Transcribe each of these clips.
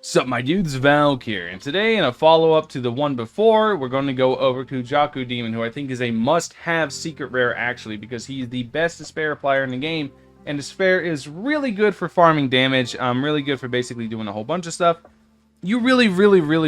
Sup my dudes, Valk here, and today in a follow-up to the one before, we're going to go over Kujaku Demon, who I think is a must-have secret rare actually, because he's the best Despair player in the game, and Despair is really good for farming damage, really good for basically doing a whole bunch of stuff. You really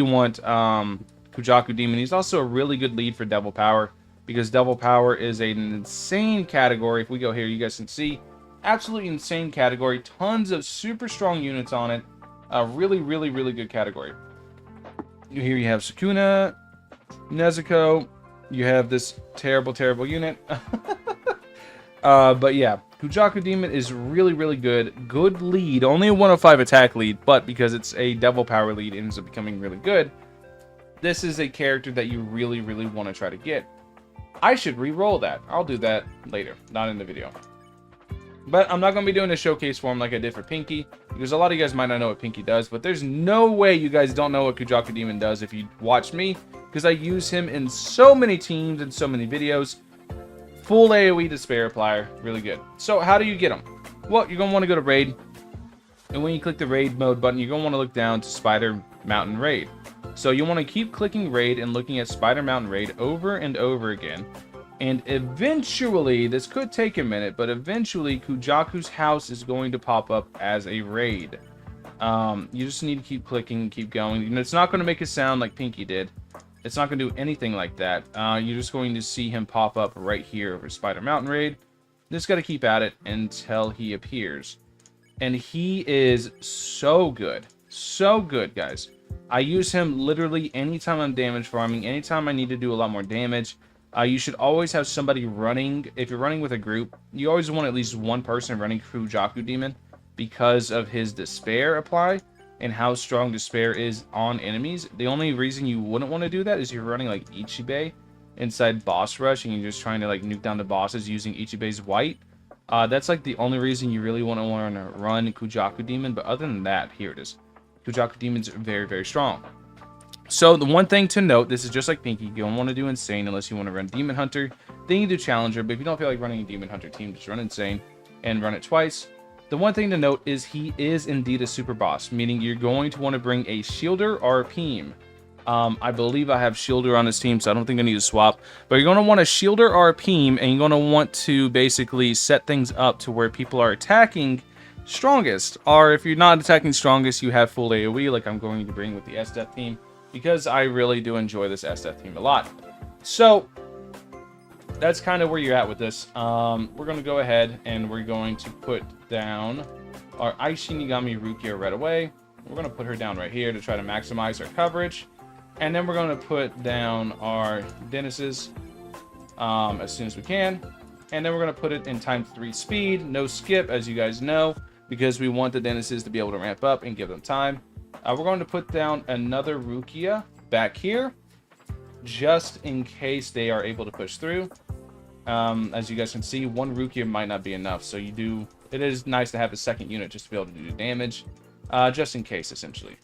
want Kujaku Demon. He's also a really good lead for Devil Power, because Devil Power is an insane category. If we go here, you guys can see, absolutely insane category, tons of super strong units on it. A really good category. Here you have Sukuna, Nezuko. You have this terrible unit. But yeah, Kujaku Demon is really good. Good lead. Only a 105 attack lead, but because it's a Devil Power lead, it ends up becoming really good. This is a character that you really want to try to get. I should re-roll that. I'll do that later, not in the video. But I'm not going to be doing a showcase for him like I did for Pinky, because a lot of you guys might not know what Pinky does, but there's no way you guys don't know what Kujaku Demon does if you watch me, because I use him in so many teams and so many videos. Full AoE Despair player, really good. So how do you get him? Well, you're going to want to go to Raid, and when you click the Raid mode button, you're going to want to look down to Spider Mountain Raid. So you want to keep clicking Raid and looking at Spider Mountain Raid over and over again. And eventually, this could take a minute, but eventually Kujaku's house is going to pop up as a raid. You just need to keep clicking and keep going. And it's not going to make it sound like Pinky did. It's not going to do anything like that. You're just going to see him pop up right here over Spider Mountain Raid. Just got to keep at it until he appears. And he is so good. So good, guys. I use him literally anytime I'm damage farming, anytime I need to do a lot more damage. You should always have somebody running. If you're running with a group, you always want at least one person running Kujaku Demon because of his Despair apply and how strong Despair is on enemies. The only reason you wouldn't want to do that is you're running like Ichibei inside Boss Rush and you're just trying to like nuke down the bosses using Ichibei's White. That's like the only reason you really want to run Kujaku Demon. But other than that, here it is. Kujaku Demon's very strong. So the one thing to note, this is just like Pinky, you don't want to do Insane unless you want to run Demon Hunter. Then you do Challenger, but if you don't feel like running a Demon Hunter team, just run Insane and run it twice. The one thing to note is he is indeed a super boss, meaning you're going to want to bring a Shielder or a Peem. I believe I have Shielder on this team, so I don't think I need to swap. But you're going to want a Shielder or a Peem, and you're going to want to basically set things up to where people are attacking strongest. Or if you're not attacking strongest, you have full AoE, like I'm going to bring with the S-Death team. Because I really do enjoy this S-Death team a lot. So, that's kind of where you're at with this. We're going to go ahead and we're going to put down our Aishinigami Rukia right away. We're going to put her down right here to try to maximize our coverage. And then we're going to put down our Dennis's as soon as we can. And then we're going to put it in ×3 speed. No skip, as you guys know, because we want the Dennis's to be able to ramp up and give them time. We're going to put down another Rukia back here, just in case they are able to push through. As you guys can see, one Rukia might not be enough, so it is nice to have a second unit just to be able to do damage, just in case, essentially.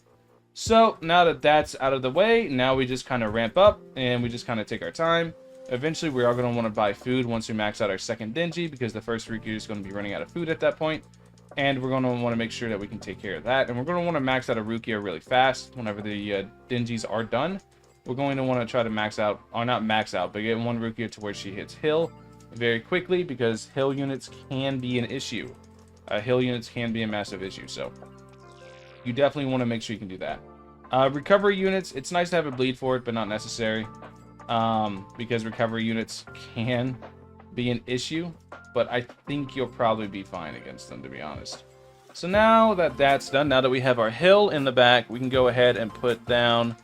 So, now that that's out of the way, now we just kind of ramp up, and we just kind of take our time. Eventually, we are going to want to buy food once we max out our second Denji, because the first Rukia is going to be running out of food at that point. And we're going to want to make sure that we can take care of that. And we're going to want to max out a Rukia really fast whenever the Denjis are done. We're going to want to try to max out, or not max out, but get one Rukia to where she hits Hill very quickly, because Hill units can be an issue. Hill units can be a massive issue, so you definitely want to make sure you can do that. Recovery units, it's nice to have a bleed for it, but not necessary, because recovery units can be an issue. But I think you'll probably be fine against them, to be honest. So now that that's done, now that we have our Hill in the back, we can go ahead and put down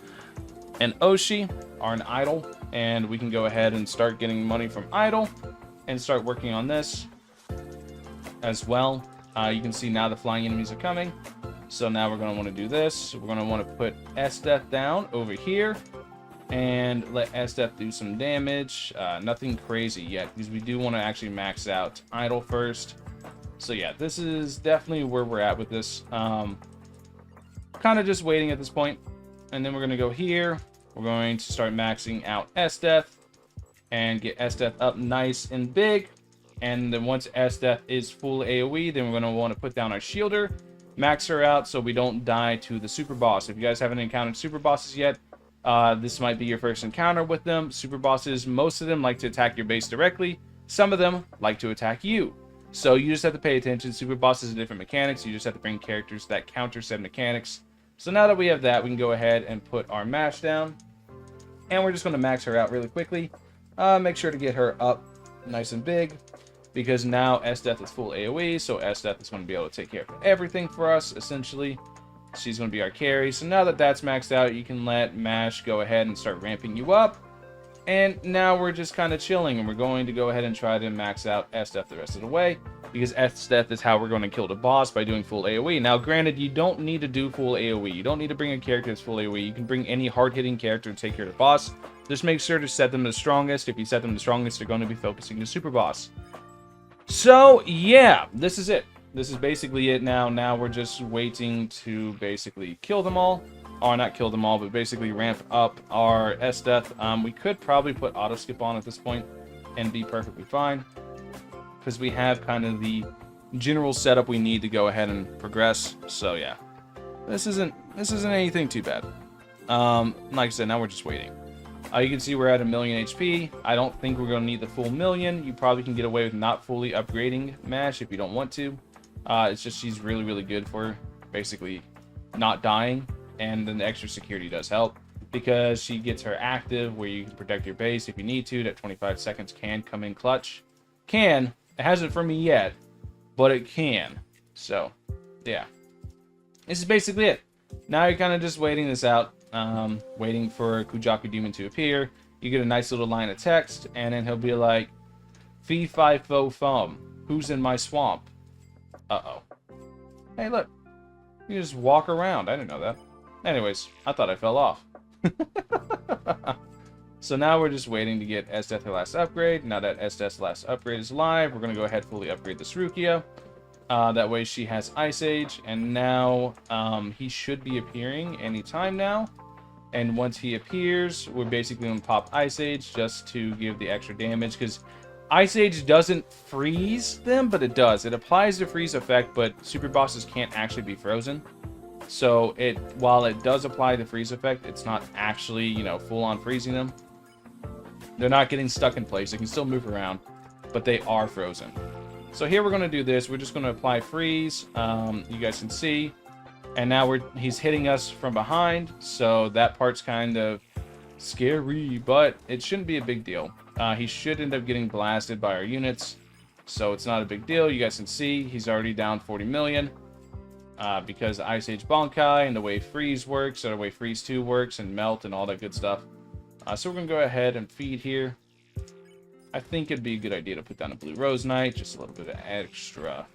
an Oshi, or an Idol, and we can go ahead and start getting money from Idol, and start working on this as well. You can see now the flying enemies are coming. So now we're going to want to do this. We're going to want to put S-Death down over here. And let S-Death do some damage. Nothing crazy yet, because we do want to actually max out Idol first. So yeah, this is definitely where we're at with this. Kind of just waiting at this point. And then we're going to go here. We're going to start maxing out S-Death. And get S-Death up nice and big. And then once S-Death is full AoE, then we're going to want to put down our Shielder. max her out so we don't die to the super boss. If you guys haven't encountered super bosses yet, this might be your first encounter with them. Super bosses, most of them like to attack your base directly. Some of them like to attack you. So you just have to pay attention. Super bosses are different mechanics. You just have to bring characters that counter said mechanics. So now that we have that, we can go ahead and put our mash down. And we're just going to max her out really quickly. Make sure to get her up nice and big, because now S-Death is full AoE, so S-Death is going to be able to take care of everything for us, essentially. She's going to be our carry. So now that that's maxed out, you can let Mash go ahead and start ramping you up. And now we're just kind of chilling, and we're going to go ahead and try to max out S-Death the rest of the way, because S-Death is how we're going to kill the boss, by doing full AoE. Now, granted, you don't need to do full AoE. You don't need to bring a character that's full AoE. You can bring any hard-hitting character to take care of the boss. Just make sure to set them the strongest. If you set them the strongest, they're going to be focusing the super boss. So, yeah, this is it. This is basically it now. Now we're just waiting to basically kill them all. Or not kill them all, but basically ramp up our S-Death. We could probably put auto-skip on at this point and be perfectly fine, because we have kind of the general setup we need to go ahead and progress. So, yeah. This isn't anything too bad. Like I said, now we're just waiting. You can see we're at 1,000,000 HP. I don't think we're going to need the full 1,000,000. You probably can get away with not fully upgrading Mash if you don't want to. It's just she's really, really good for basically not dying. And then the extra security does help, because she gets her active where you can protect your base if you need to. That 25 seconds can come in clutch. It hasn't for me yet, but it can. So, yeah. This is basically it. Now you're kind of just waiting this out. Waiting for Kujaku Demon to appear. You get a nice little line of text, and then he'll be like, "Fee fi fo fum, who's in my swamp?" Uh-oh. Hey, look. You just walk around. I didn't know that. Anyways, I thought I fell off. So now we're just waiting to get S-Death her last upgrade. Now that S-Death's last upgrade is live, we're going to go ahead and fully upgrade this Rukia. That way she has Ice Age, and now he should be appearing anytime now. And once he appears, we're basically going to pop Ice Age just to give the extra damage, because Ice Age doesn't freeze them, but it does. It applies the freeze effect, but super bosses can't actually be frozen. So while it does apply the freeze effect, it's not actually, you know, full on freezing them. They're not getting stuck in place. They can still move around, but they are frozen. So here we're going to do this. We're just going to apply freeze. You guys can see. And now he's hitting us from behind, so that part's kind of scary, but it shouldn't be a big deal. He should end up getting blasted by our units, so it's not a big deal. You guys can see he's already down 40 million because Ice Age Bankai and the way Freeze works, or the way Freeze 2 works, and Melt and all that good stuff. So we're going to go ahead and feed here. I think it'd be a good idea to put down a Blue Rose Knight, just a little bit of extra.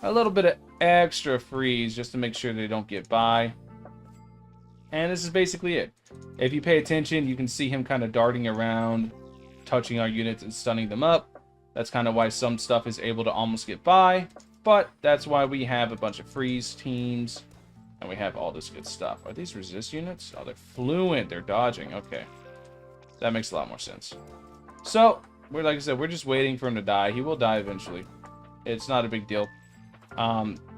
A little bit of extra freeze just to make sure they don't get by. And this is basically it. If you pay attention, you can see him kind of darting around, touching our units and stunning them up. That's kind of why some stuff is able to almost get by. But that's why we have a bunch of freeze teams. And we have all this good stuff. Are these resist units? Oh, they're fluent. They're dodging. Okay. That makes a lot more sense. So, like I said, we're just waiting for him to die. He will die eventually. It's not a big deal.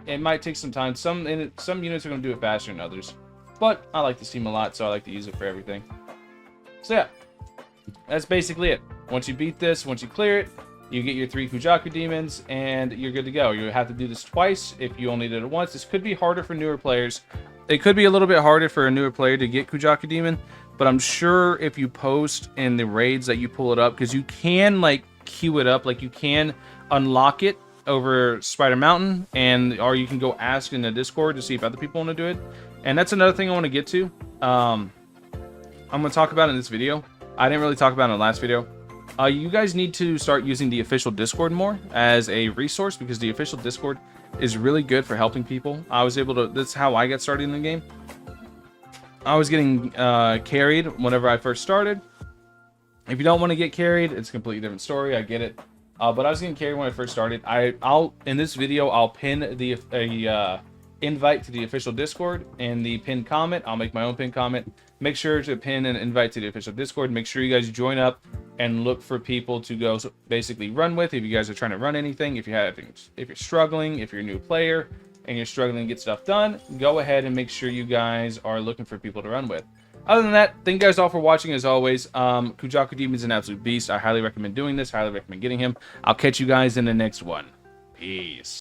It might take some time. Some units are going to do it faster than others. But I like this team a lot, so I like to use it for everything. So yeah, that's basically it. Once you beat this, once you clear it, you get your 3 Kujaku Demons, and you're good to go. You have to do this twice if you only did it once. This could be harder for newer players. It could be a little bit harder for a newer player to get Kujaku Demon, but I'm sure if you post in the raids that you pull it up, because you can, like, queue it up. Like, you can unlock it over Spider Mountain, or you can go ask in the Discord to see if other people want to do it. And that's another thing I want to get to. I'm going to talk about in this video. I didn't really talk about it in the last video. You guys need to start using the official Discord more as a resource, because the official Discord is really good for helping people. That's how I got started in the game. I was getting carried whenever I first started. If you don't want to get carried, it's a completely different story. I get it. But I was getting carried when I first started. In this video, I'll pin the invite to the official Discord in the pinned comment. I'll make my own pinned comment. Make sure to pin an invite to the official Discord. Make sure you guys join up and look for people to go basically run with. If you guys are trying to run anything, if you're struggling, if you're a new player, and you're struggling to get stuff done, go ahead and make sure you guys are looking for people to run with. Other than that, thank you guys all for watching as always. Kujaku Demon's an absolute beast. I highly recommend doing this. Highly recommend getting him. I'll catch you guys in the next one. Peace.